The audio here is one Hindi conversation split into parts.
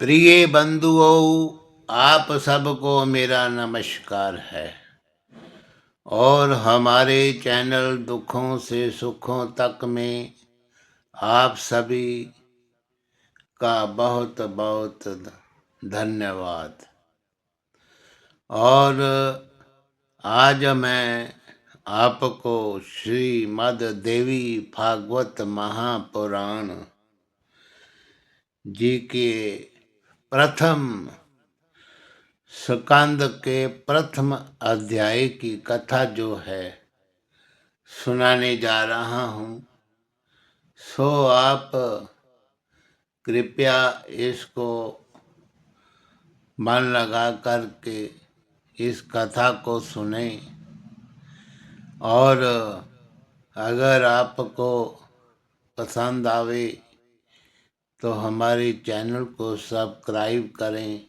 प्रिय बंधुओं, आप सबको मेरा नमस्कार है। और हमारे चैनल दुखों से सुखों तक में आप सभी का बहुत बहुत धन्यवाद। और आज मैं आपको श्रीमद् देवी भागवत महापुराण जी के प्रथम स्कंद के प्रथम अध्याय की कथा जो है सुनाने जा रहा हूँ। सो आप कृपया इसको मन लगा करके इस कथा को सुने। और अगर आपको पसंद आवे तो हमारे चैनल को सब्सक्राइब करें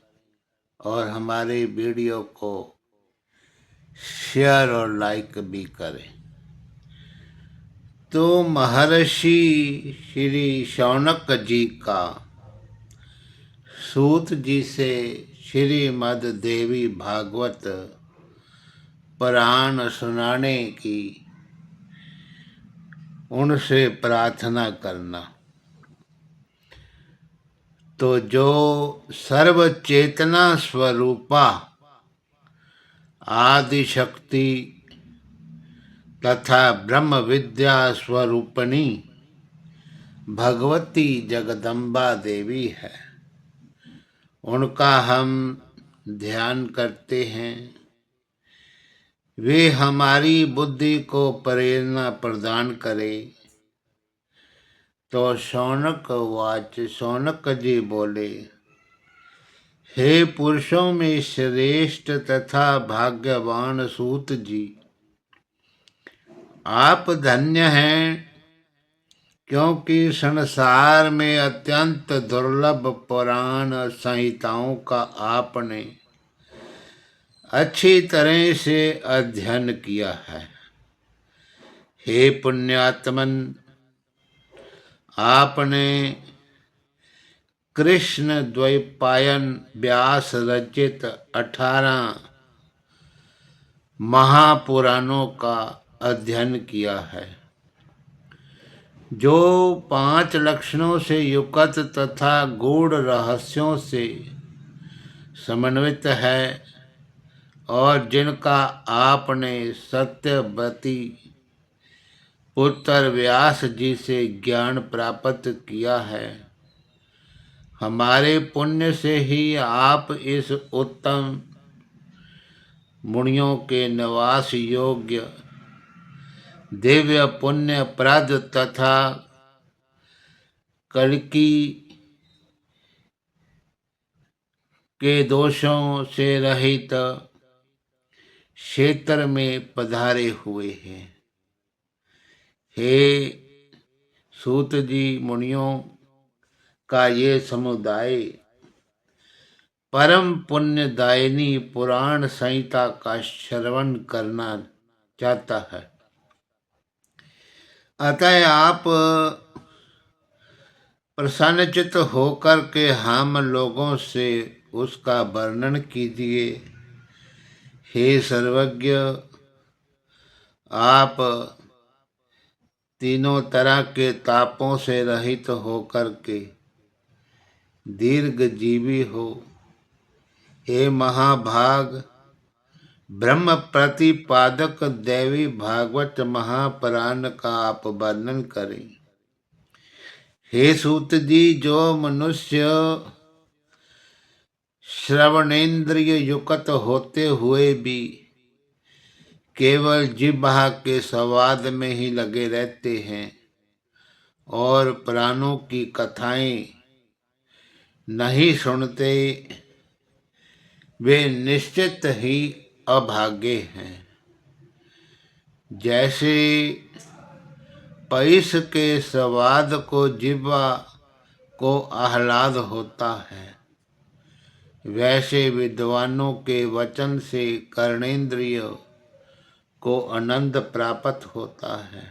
और हमारे वीडियो को शेयर और लाइक भी करें। तो महर्षि श्री शौनक जी का सूत जी से श्रीमद् देवी भागवत पुराण सुनाने की उनसे प्रार्थना करना। तो जो सर्व चेतना स्वरूपा आदि शक्ति तथा ब्रह्म विद्या स्वरूपणी भगवती जगदम्बा देवी है, उनका हम ध्यान करते हैं। वे हमारी बुद्धि को प्रेरणा प्रदान करे। तो शौनक वाच, शौनक जी बोले, हे पुरुषों में श्रेष्ठ तथा भाग्यवान सूत जी, आप धन्य हैं, क्योंकि संसार में अत्यंत दुर्लभ पुराण संहिताओं का आपने अच्छी तरह से अध्ययन किया है। हे पुण्यात्मन, आपने कृष्ण द्वैपायन व्यास रचित 18 महापुराणों का अध्ययन किया है, जो 5 लक्षणों से युक्त तथा गूढ़ रहस्यों से समन्वित है और जिनका आपने सत्यवती पुत्र व्यास जी से ज्ञान प्राप्त किया है। हमारे पुण्य से ही आप इस उत्तम मुनियों के निवास योग्य दिव्य पुण्य प्रद तथा कल्कि के दोषों से रहित क्षेत्र में पधारे हुए हैं। हे सूत जी, मुनियों का ये समुदाय परम पुण्यदायिनी पुराण संहिता का श्रवण करना चाहता है। अतः आप प्रसन्नचित्त होकर के हम लोगों से उसका वर्णन कीजिए। हे सर्वज्ञ, आप तीनों तरह के तापों से रहित होकर के दीर्घ जीवी हो। हे महाभाग, ब्रह्म प्रतिपादक देवी भागवत महापुराण का आप वर्णन करें। हे सूत जी, जो मनुष्य श्रवणेन्द्रिय युक्त होते हुए भी केवल जिह्वा के स्वाद में ही लगे रहते हैं और प्राणों की कथाएं नहीं सुनते, वे निश्चित ही अभागे हैं। जैसे पईस के स्वाद को जिह्वा को आह्लाद होता है, वैसे विद्वानों के वचन से कर्णेंद्रिय को आनंद प्राप्त होता है।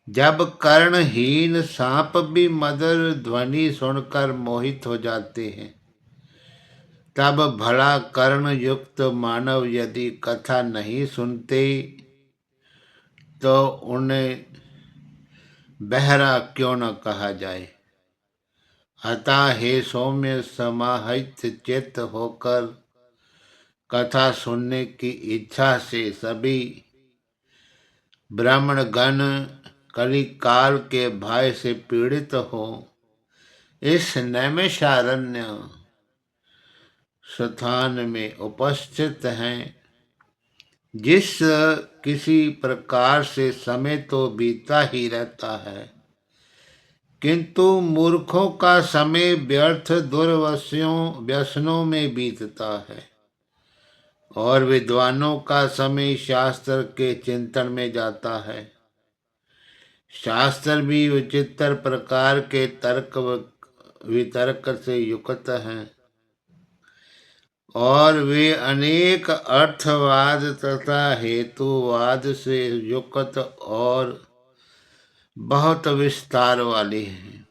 जब कर्णहीन सांप भी मधुर ध्वनि सुनकर मोहित हो जाते हैं, तब भला कर्ण युक्त मानव यदि कथा नहीं सुनते तो उन्हें बहरा क्यों न कहा जाए। अतः हे सौम्य, समाहित चित्त होकर कथा सुनने की इच्छा से सभी ब्राह्मण गण कली काल के भय से पीड़ित हो इस नैमिषारण्य स्थान में उपस्थित हैं। जिस किसी प्रकार से समय तो बीता ही रहता है, किंतु मूर्खों का समय व्यर्थ दुर्वश्यों व्यसनों में बीतता है और विद्वानों का समय शास्त्र के चिंतन में जाता है। शास्त्र भी विचित्र प्रकार के तर्क वितर्क से युक्त हैं और वे अनेक अर्थवाद तथा हेतुवाद से युक्त और बहुत विस्तार वाले हैं।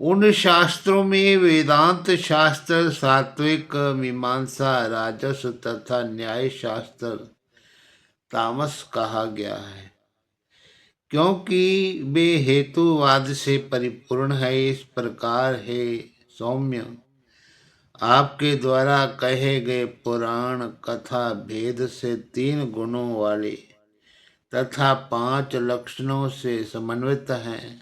उन शास्त्रों में वेदांत शास्त्र, सात्विक मीमांसा, राजस तथा न्याय शास्त्र तामस कहा गया है, क्योंकि वे हेतुवाद से परिपूर्ण है। इस प्रकार है सौम्य, आपके द्वारा कहे गए पुराण कथा भेद से 3 गुणों वाले तथा 5 लक्षणों से समन्वित हैं।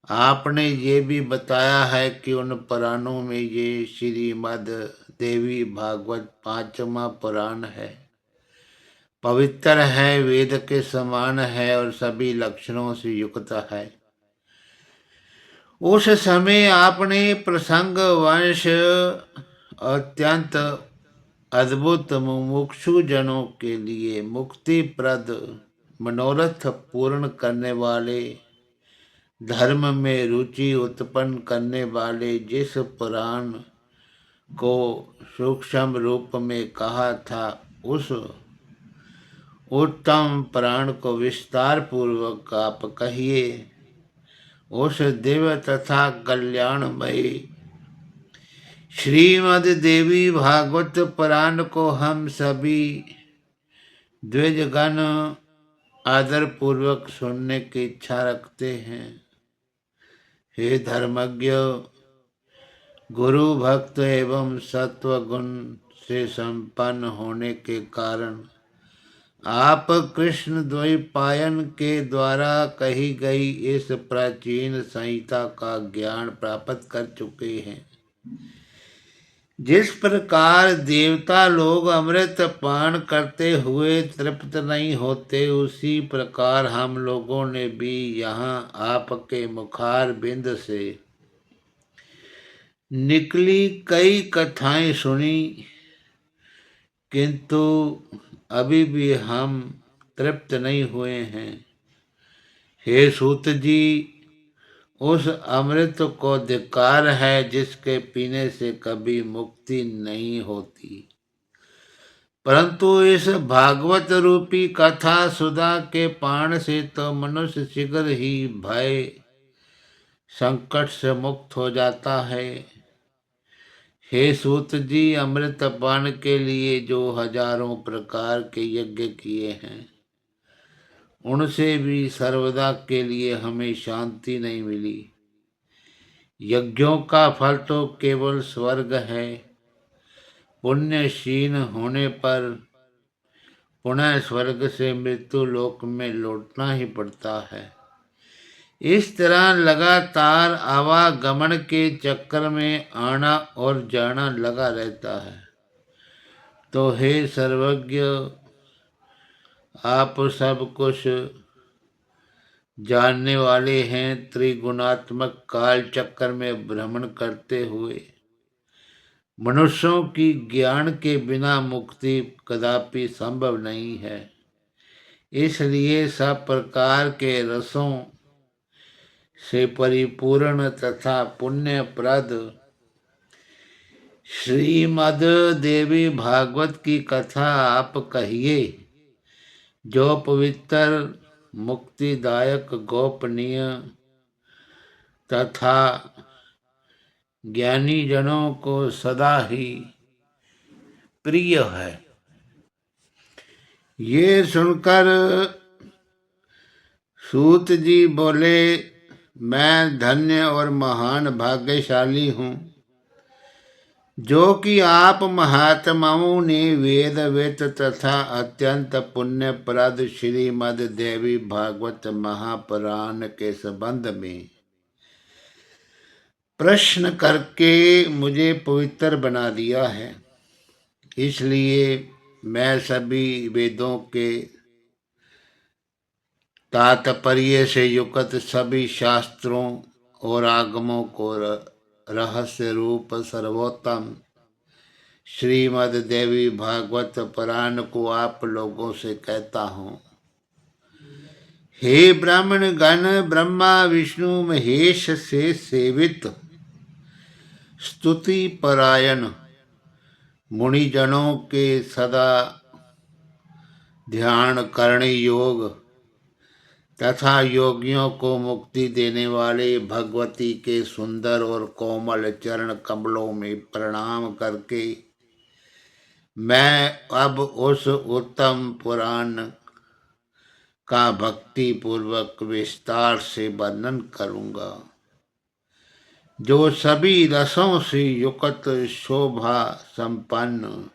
आपने ये भी बताया है कि उन पुराणों में ये श्रीमद् देवी भागवत 5वां पुराण है, पवित्र है, वेद के समान है और सभी लक्षणों से युक्त है। उस समय आपने प्रसंग वंश अत्यंत अद्भुत मुमुक्षु जनों के लिए मुक्तिप्रद मनोरथ पूर्ण करने वाले, धर्म में रुचि उत्पन्न करने वाले जिस पुराण को सूक्ष्म रूप में कहा था, उस उत्तम पुराण को विस्तार पूर्वक आप कहिए। उस दिव्य तथा कल्याणमयी श्रीमद् देवी भागवत पुराण को हम सभी द्विजगण आदर पूर्वक सुनने की इच्छा रखते हैं। हे धर्मज्ञ, गुरु भक्त एवं सत्व गुण से संपन्न होने के कारण आप कृष्ण द्वैपायन के द्वारा कही गई इस प्राचीन संहिता का ज्ञान प्राप्त कर चुके हैं। जिस प्रकार देवता लोग अमृत पान करते हुए तृप्त नहीं होते, उसी प्रकार हम लोगों ने भी यहाँ आपके मुखार बिंद से निकली कई कथाएं सुनी, किंतु अभी भी हम तृप्त नहीं हुए हैं। हे सूत जी, उस अमृत को धिक्कार है जिसके पीने से कभी मुक्ति नहीं होती, परंतु इस भागवत रूपी कथा सुधा के पान से तो मनुष्य शीघ्र ही भय संकट से मुक्त हो जाता है। हे सूत जी, अमृत पान के लिए जो हजारों प्रकार के यज्ञ किए हैं, उनसे भी सर्वदा के लिए हमें शांति नहीं मिली। यज्ञों का फल तो केवल स्वर्ग है। पुण्य क्षीण होने पर पुनः स्वर्ग से मृत्यु लोक में लौटना ही पड़ता है। इस तरह लगातार आवागमन के चक्कर में आना और जाना लगा रहता है। तो हे सर्वज्ञ, आप सब कुछ जानने वाले हैं। त्रिगुणात्मक काल चक्र में भ्रमण करते हुए मनुष्यों की ज्ञान के बिना मुक्ति कदापि संभव नहीं है। इसलिए सब प्रकार के रसों से परिपूर्ण तथा पुण्यप्रद श्रीमद् देवी भागवत की कथा आप कहिए, जो पवित्र मुक्तिदायक गोपनीय तथा ज्ञानी जनों को सदा ही प्रिय है। ये सुनकर सूत जी बोले, मैं धन्य और महान भाग्यशाली हूँ जो कि आप महात्माओं ने वेद वेद तथा अत्यंत पुण्यप्रद श्रीमद् देवी भागवत महापुराण के संबंध में प्रश्न करके मुझे पवित्र बना दिया है। इसलिए मैं सभी वेदों के तात्पर्य से युक्त सभी शास्त्रों और आगमों को रहस्य रूप सर्वोत्तम श्रीमद् देवी भागवत पुराण को आप लोगों से कहता हूँ। हे ब्राह्मण गण, ब्रह्मा विष्णु महेश से सेवित स्तुति परायण मुनिजनों के सदा ध्यान करने योग तथा योगियों को मुक्ति देने वाले भगवती के सुंदर और कोमल चरण कमलों में प्रणाम करके मैं अब उस उत्तम पुराण का भक्ति पूर्वक विस्तार से वर्णन करूंगा जो सभी रसों से युक्त शोभा संपन्न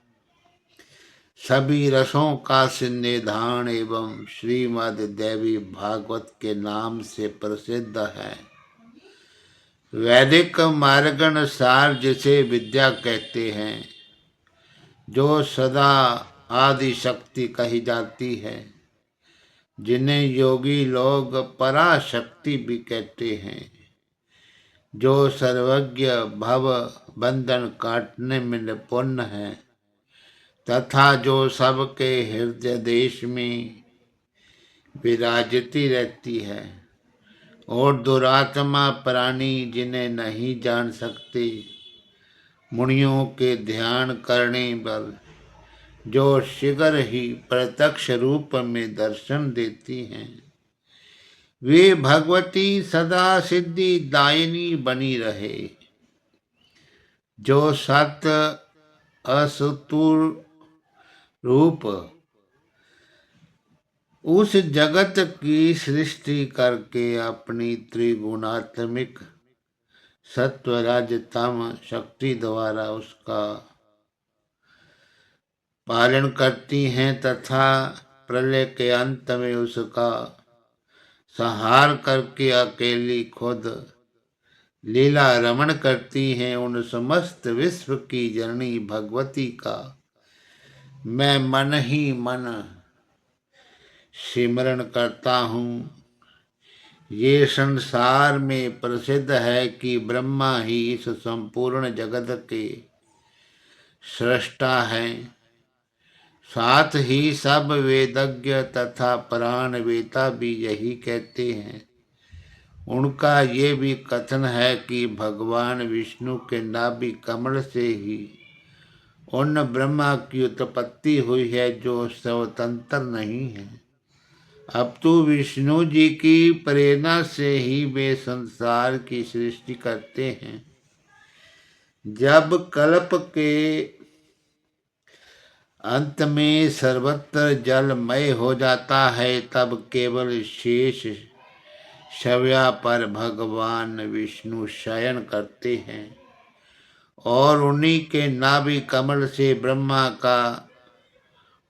सभी रसों का सिन्निधान एवं श्रीमद् देवी भागवत के नाम से प्रसिद्ध है। वैदिक मार्गानुसार जिसे विद्या कहते हैं, जो सदा आदि शक्ति कही जाती है, जिन्हें योगी लोग पराशक्ति भी कहते हैं, जो सर्वज्ञ भव बंधन काटने में निपुण है तथा जो सबके हृदय देश में विराजती रहती है और दुरात्मा प्राणी जिन्हें नहीं जान सकते, मुनियों के ध्यान करने पर जो शीघ्र ही प्रत्यक्ष रूप में दर्शन देती हैं, वे भगवती सदा सिद्धि दायिनी बनी रहे। जो सत असतुर रूप उस जगत की सृष्टि करके अपनी त्रिगुणात्मिक सत्व रज तम शक्ति द्वारा उसका पालन करती हैं तथा प्रलय के अंत में उसका संहार करके अकेली खुद लीला रमण करती हैं, उन समस्त विश्व की जननी भगवती का मैं मन ही मन सिमरण करता हूँ। ये संसार में प्रसिद्ध है कि ब्रह्मा ही इस संपूर्ण जगत के सृष्टा हैं। साथ ही सब वेदज्ञ तथा प्राण वेता भी यही कहते हैं। उनका ये भी कथन है कि भगवान विष्णु के नाभि कमल से ही उन ब्रह्मा की उत्पत्ति हुई है जो स्वतंत्र नहीं है। अब तो विष्णु जी की प्रेरणा से ही वे संसार की सृष्टि करते हैं। जब कल्प के अंत में सर्वत्र जलमय हो जाता है, तब केवल शेष शव्या पर भगवान विष्णु शयन करते हैं और उन्हीं के नाभि कमल से ब्रह्मा का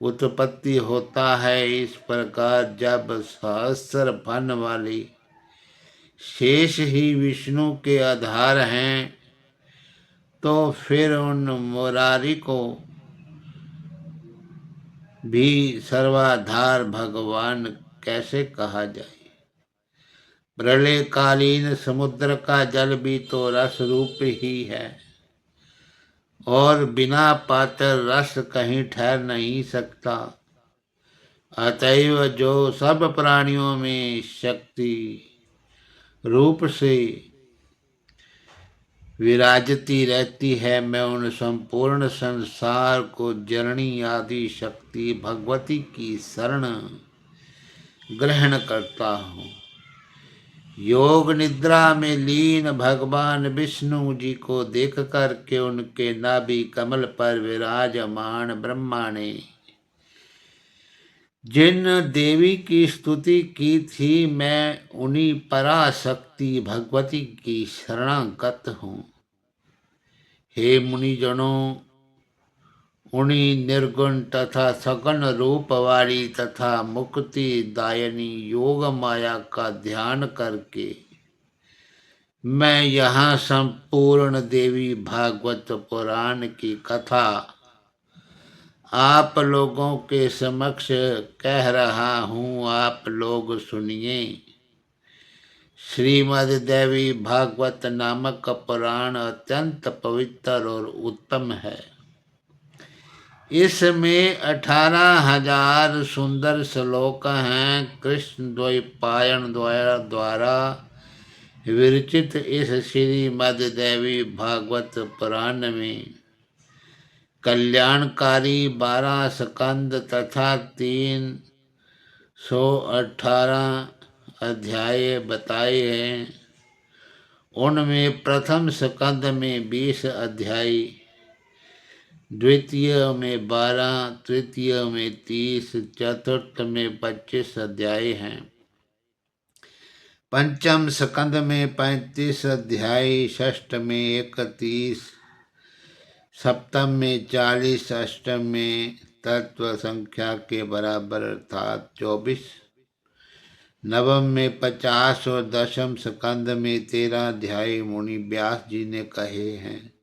उत्पत्ति होता है। इस प्रकार जब सहस्र फन वाली शेष ही विष्णु के आधार हैं, तो फिर उन मुरारी को भी सर्वाधार भगवान कैसे कहा जाए। प्रलयकालीन समुद्र का जल भी तो रस रूप ही है और बिना पात्र रस कहीं ठहर नहीं सकता। अतएव जो सब प्राणियों में शक्ति रूप से विराजती रहती है, मैं उन संपूर्ण संसार को जननी आदि शक्ति भगवती की शरण ग्रहण करता हूँ। योग निद्रा में लीन भगवान विष्णु जी को देख करके उनके नाभि कमल पर विराजमान ब्रह्मा ने जिन देवी की स्तुति की थी, मैं उन्हीं पराशक्ति भगवती की शरणागत हूँ। हे मुनिजनों, उन्हीं निर्गुण तथा सगुण रूप वाली तथा मुक्ति दायनी योग माया का ध्यान करके मैं यहाँ संपूर्ण देवी भागवत पुराण की कथा आप लोगों के समक्ष कह रहा हूँ। आप लोग सुनिए। श्रीमद् देवी भागवत नामक पुराण अत्यंत पवित्र और उत्तम है। इसमें 18,000 सुंदर श्लोक हैं। कृष्ण द्वैपायन द्वारा विरचित इस श्रीमद् देवी भागवत पुराण में कल्याणकारी 12 स्कंद तथा 318 अध्याय बताए हैं। उनमें प्रथम स्कंद में 20 अध्याय, द्वितीय में 12, तृतीय में 30, चतुर्थ में 25 अध्याय हैं। पंचम स्कंद में 35 अध्याय, षष्ठ में 31, सप्तम में 40, अष्टम में तत्व संख्या के बराबर अर्थात 24, नवम में 50 और दशम स्कंद में 13 अध्याय मुनि व्यास जी ने कहे हैं।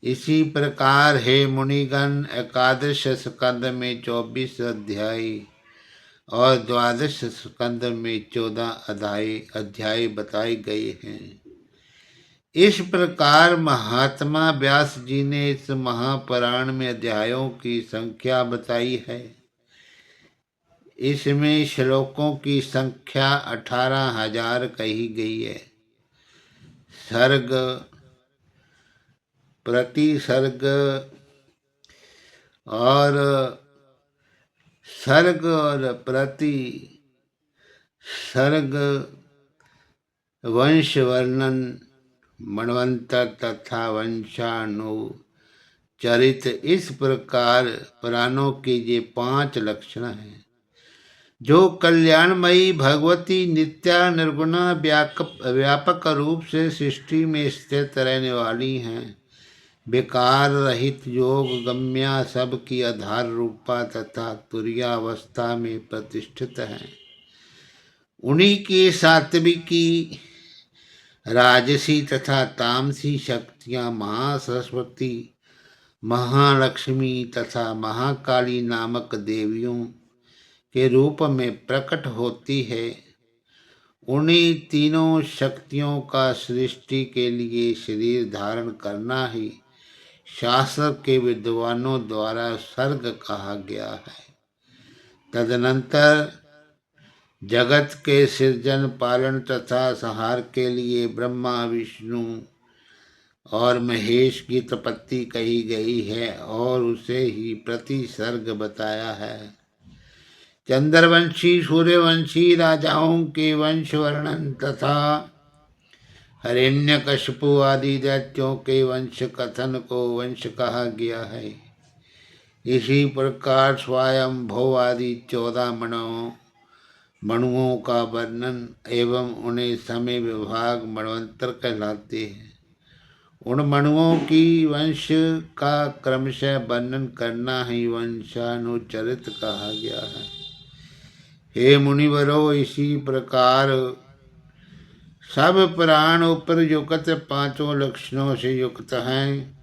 इसी प्रकार हे मुनिगण, एकादश स्कंद में 24 अध्याय और द्वादश स्कंद में 14 अध्याय बताए गए हैं। इस प्रकार महात्मा व्यास जी ने इस महापुराण में अध्यायों की संख्या बताई है। इसमें श्लोकों की संख्या 18,000 कही गई है। सर्ग, प्रतिसर्ग और सर्ग और प्रति सर्ग वंश वर्णन, मन्वंतर तथा वंशानुचरित, इस प्रकार पुराणों के ये 5 लक्षण हैं जो कल्याणमयी भगवती नित्या निर्गुणा व्यापक रूप से सृष्टि में स्थित रहने वाली हैं। विकार रहित योग गम्या, सबकी आधार रूपा तथा तुरीयावस्था में प्रतिष्ठित हैं। उन्हीं की सात्विकी, राजसी तथा तामसी शक्तियाँ महासरस्वती, महालक्ष्मी तथा महाकाली नामक देवियों के रूप में प्रकट होती है। उन्हीं तीनों शक्तियों का सृष्टि के लिए शरीर धारण करना ही शास्त्र के विद्वानों द्वारा सर्ग कहा गया है। तदनंतर जगत के सृजन, पालन तथा संहार के लिए ब्रह्मा, विष्णु और महेश की उत्पत्ति कही गई है और उसे ही प्रतिसर्ग बताया है। चंद्रवंशी, सूर्यवंशी राजाओं के वंश वर्णन तथा हिरण्यकशिपु आदि दैत्यों के वंश कथन को वंश कहा गया है। इसी प्रकार स्वयंभू आदि 14 मनुओं का वर्णन एवं उन्हें समय विभाग मन्वंतर कहलाते हैं। उन मनुओं की वंश का क्रमशः वर्णन करना ही वंशानुचरित कहा गया है। हे मुनिवरों, इसी प्रकार सब पुराण उपरयुक्त 5 लक्षणों से युक्त हैं।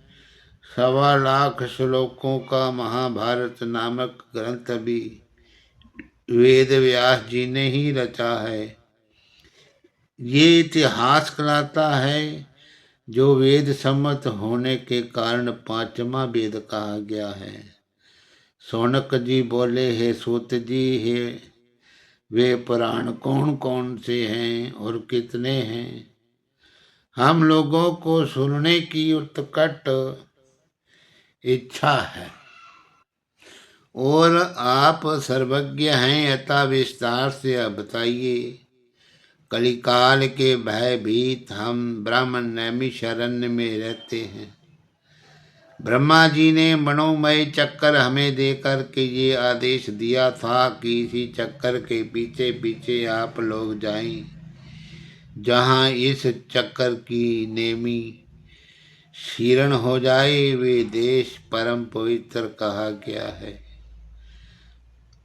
1.25 लाख श्लोकों का महाभारत नामक ग्रंथ भी वेद व्यास जी ने ही रचा है। ये इतिहास कहलाता है जो वेद सम्मत होने के कारण 5वां वेद कहा गया है। शौनक जी बोले, हे सूत जी, हे वे पुराण कौन कौन से हैं और कितने हैं? हम लोगों को सुनने की उत्कट इच्छा है। और आप सर्वज्ञ हैं, अतः विस्तार से अब बताइए। कलिकाल के भयभीत हम ब्राह्मण नैमिषारण्य में रहते हैं। ब्रह्मा जी ने मनोमय चक्कर हमें देकर के ये आदेश दिया था कि इसी चक्कर के पीछे पीछे आप लोग जाएं, जहाँ इस चक्कर की नेमी शीर्ण हो जाए, वे देश परम पवित्र कहा गया है।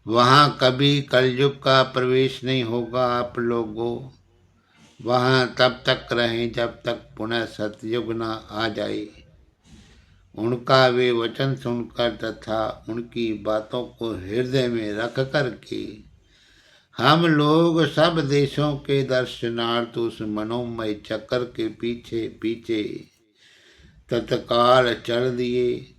वहाँ कभी कलयुग का प्रवेश नहीं होगा। आप लोगों वहाँ तब तक रहें जब तक पुनः सतयुग न आ जाए। उनका वे वचन सुनकर तथा उनकी बातों को हृदय में रख करके हम लोग सब देशों के दर्शनार्थ उस मनोमय चक्कर के पीछे पीछे तत्काल चल दिए।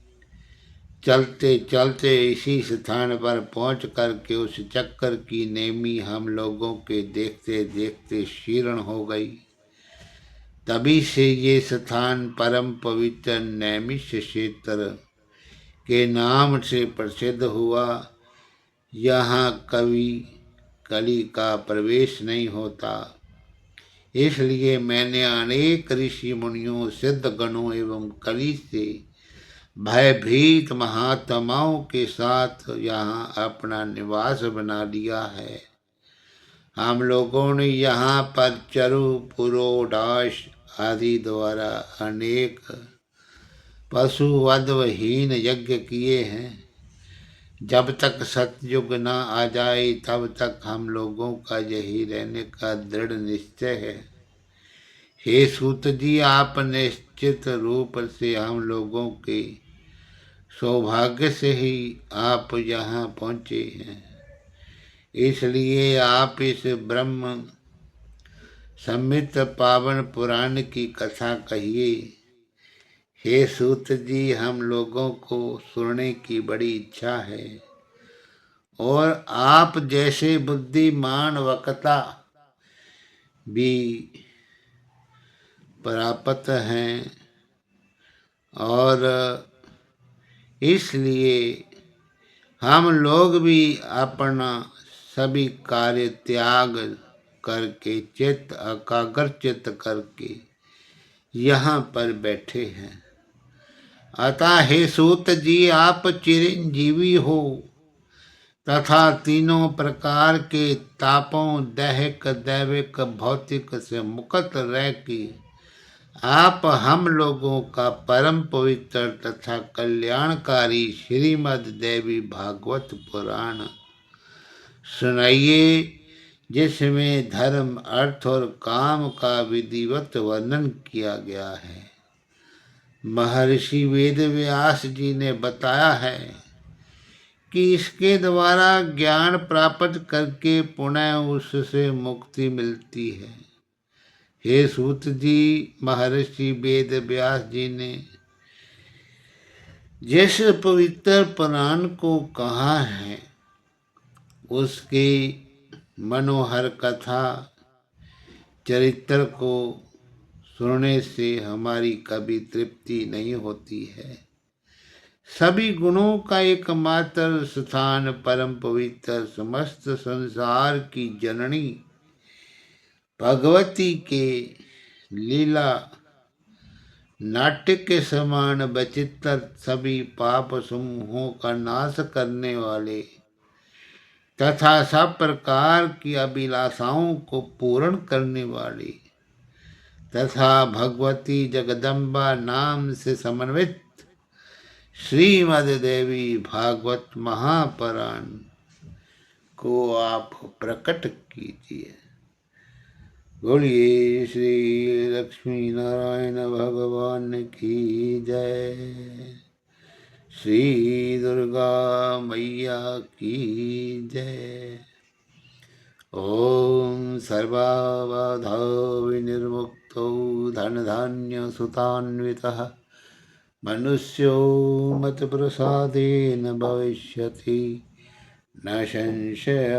चलते चलते इसी स्थान पर पहुंच करके उस चक्कर की नेमी हम लोगों के देखते देखते शीर्ण हो गई। तभी से ये स्थान परम पवित्र नैमिष क्षेत्र के नाम से प्रसिद्ध हुआ। यहाँ कभी कली का प्रवेश नहीं होता। इसलिए मैंने अनेक ऋषि मुनियों, सिद्ध गणों एवं कली से भयभीत महात्माओं के साथ यहाँ अपना निवास बना लिया है। हम लोगों ने यहाँ पर चरु पुरोडाश आदि द्वारा अनेक पशु वधहीन यज्ञ किए हैं। जब तक सतयुग न आ जाए तब तक हम लोगों का यही रहने का दृढ़ निश्चय है। हे सूत जी, आप निश्चित रूप से हम लोगों के सौभाग्य से ही आप यहाँ पहुँचे हैं। इसलिए आप इस ब्रह्म संहित पावन पुराण की कथा कहिए। हे सूत जी, हम लोगों को सुनने की बड़ी इच्छा है और आप जैसे बुद्धिमान वक्ता भी प्राप्त हैं और इसलिए हम लोग भी अपना सभी कार्य त्याग करके चित्त एकाग्रचित्त करके यहाँ पर बैठे हैं। अतः हे सूत जी, आप चिरंजीवी हो तथा तीनों प्रकार के तापों दैहिक दैविक भौतिक से मुक्त रह के आप हम लोगों का परम पवित्र तथा कल्याणकारी श्रीमद् देवी भागवत पुराण सुनाइए, जिसमें धर्म अर्थ और काम का विधिवत वर्णन किया गया है। महर्षि वेद व्यास जी ने बताया है कि इसके द्वारा ज्ञान प्राप्त करके पुनः उससे मुक्ति मिलती है। हे सूत जी, महर्षि वेद व्यास जी ने जिस पवित्र पुराण को कहा है उसके मनोहर कथा चरित्र को सुनने से हमारी कभी तृप्ति नहीं होती है। सभी गुणों का एकमात्र स्थान परम पवित्र समस्त संसार की जननी भगवती के लीला नाट्य के समान विचित्र सभी पाप समूहों का नाश करने वाले तथा सब प्रकार की अभिलाषाओं को पूर्ण करने वाली तथा भगवती जगदम्बा नाम से समन्वित श्रीमद् देवी भागवत महापुराण को आप प्रकट कीजिए। बोलिए श्री लक्ष्मी नारायण भगवान की जय। श्री दुर्गा मैया की जय। ओम सर्वबाधा विनिर्मुक्तो धन धान्य सुतान्वितः मनुष्यो मत प्रसादेन भविष्यति न संशय।